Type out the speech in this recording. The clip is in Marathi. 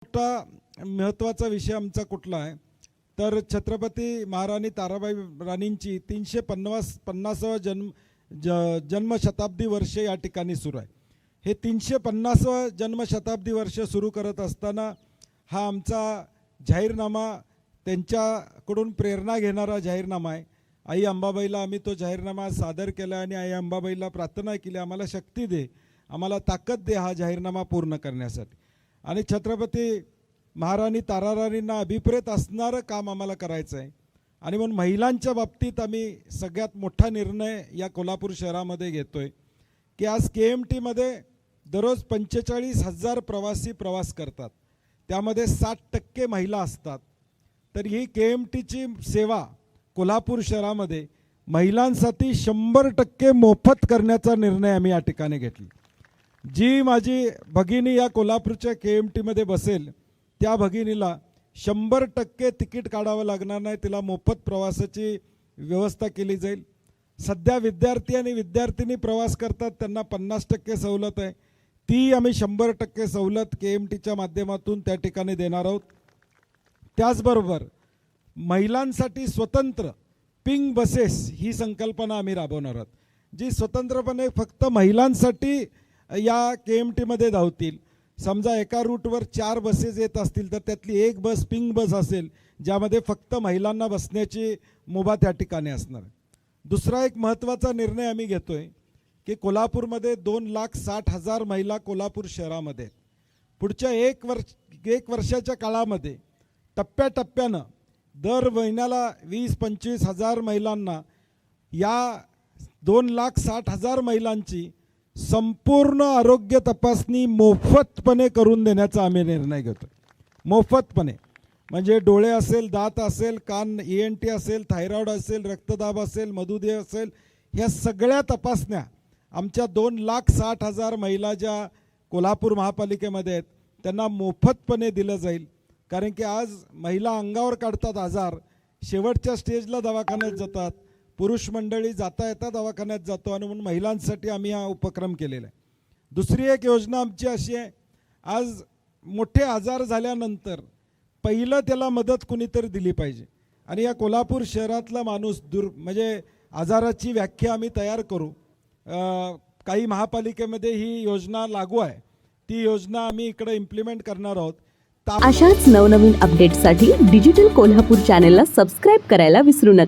मोठा महत्त्वाचा विषय आमचा कुठला आहे तर छत्रपती महाराणी ताराबाई राणींची 350वा जन्मशताब्दी वर्ष या ठिकाणी सुरू आहे। हे 350वा जन्मशताब्दी वर्ष सुरू करत असताना हा आमचा जाहीरनामा त्यांच्याकडून प्रेरणा घेणारा जाहीरनामा आहे। आई अंबाबाईला आम्ही तो जाहीरनामा सादर केला आणि आई अंबाबाईला प्रार्थना केली, आम्हाला शक्ती दे, आम्हाला ताकद दे हा जाहीरनामा पूर्ण करण्यासाठी। आणि छत्रपती महाराणी ताराराणींना अभिप्रेत असणारं काम आम्हाला करायचं आहे। आणि म्हणून महिलांच्या बाबतीत आम्ही सगळ्यात मोठा निर्णय या कोल्हापूर शहरामध्ये घेतोय की आज KMT मध्ये दररोज 45,000 प्रवासी प्रवास करतात, त्यामध्ये 60% महिला असतात। तर ही KMTची सेवा कोल्हापूर शहरामध्ये महिलांसाठी 100% मोफत करण्याचा निर्णय आम्ही या ठिकाणी घेतला। जी माझी भगिनी या कोल्हापूरच्या KMT मध्ये बसेल त्या भगिनीला 100% तिकीट काढावं लागणार नाही, तिला मोफत प्रवासाची व्यवस्था केली जाईल। सध्या विद्यार्थी आणि विद्यार्थिनी प्रवास करतात त्यांना 50% सवलत आहे, ती आम्ही 100% सवलत KMTच्या माध्यमातून त्या ठिकाणी देणार आहोत। त्याचबरोबर महिलांसाठी स्वतंत्र पिंक बसेस ही संकल्पना आम्ही राबवणार आहोत, जी स्वतंत्रपणे फक्त महिलांसाठी या KMT मध्ये धावतील। समजा एका रूटवर 4 बसेस येत असतील तर त्यातली एक बस पिंक बस असेल ज्यामध्ये फक्त महिलांना बसण्याची मुभा त्या ठिकाणी असणार आहे। दुसरा एक महत्त्वाचा निर्णय आम्ही घेतोय की कोल्हापूरमध्ये 2,60,000 महिला कोल्हापूर शहरामध्ये पुढच्या एक वर्षाच्या काळामध्ये टप्प्याटप्प्यानं दर महिन्याला 20-25 हजार महिलांना या 2,60,000 महिलांची संपूर्ण आरोग्य तपासणी मोफतपणे करून देण्याचा आम्ही निर्णय घेतो। मोफतपणे म्हणजे डोळे असेल, दात असेल, कान ENT असेल, थायरॉइड असेल, रक्तदाब असेल, मधुमेह असेल, ह्या सगळ्या तपासण्या आमच्या 2,60,000 महिला ज्या कोल्हापूर महापालिकेमध्ये आहेत त्यांना मोफतपणे दिलं जाईल। कारण की आज महिला अंगावर काढतात आजार, शेवटच्या स्टेजला दवाखान्यात जातात, पुरुष मंडळी जाता येता दवाखान्यात जातो, आणि म्हणून महिलांसाठी आम्ही हा उपक्रम केलेला आहे। दुसरी एक योजना आमची अशी आहे, आज मोठे आजार झाल्यानंतर पहिलं त्याला मदत कुणीतरी दिली पाहिजे, आणि या कोल्हापूर शहरातला माणूस म्हणजे आजाराची व्याख्या आम्ही तयार करू। काही महापालिकेमध्ये ही योजना लागू आहे, ती योजना आम्ही इकडे इम्प्लिमेंट करणार आहोत। अशाच नवनवीन अपडेट्ससाठी डिजिटल कोल्हापूर चॅनेलला सबस्क्राईब करायला विसरू नका।